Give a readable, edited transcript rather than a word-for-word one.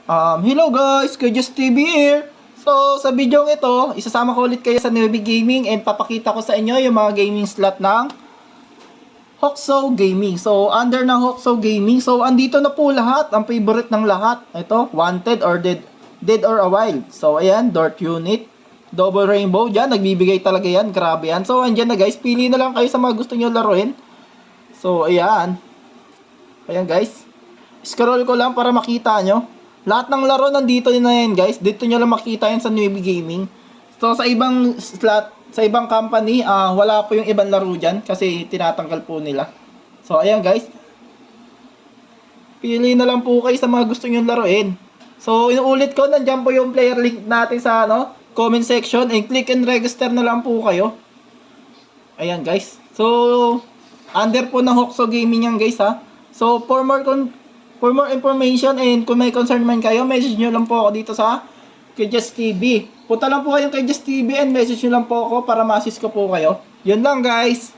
Hello guys, Kajus TV here. So, sa video ito, isasama ko ulit kayo sa Newbie Gaming and papakita ko sa inyo yung mga gaming slot ng Hoxo Gaming. So, under ng Hoxo Gaming. So, andito na po lahat, ang favorite ng lahat. Ito, Wanted or Dead or a Wild. So, ayan, Dart Unit, Double Rainbow. Diyan, nagbibigay talaga yan. Grabe yan. So, andyan na guys, pili na lang kayo sa mga gusto nyo laruin. So, ayan. Ayan guys. Scroll ko lang para makita nyo. Lahat ng laro nandito na yan guys. Dito nyo lang makita yan sa Newbie Gaming. So sa ibang slot, sa ibang company, wala po yung ibang laro dyan kasi tinatanggal po nila. So ayan guys. Pili na lang po kayo sa mga gusto nyo laruin. So inuulit ko, nandyan po yung player link natin sa comment section. And click and register na lang po kayo. Ayan guys. So under po ng Hoxo Gaming yan guys ha. So for more information and kung may concern man kayo, message nyo lang po ako dito sa Kajus TV. Punta lang po kayo kay Just TV and message nyo lang po ako para ma-assist ko po kayo. Yun lang guys.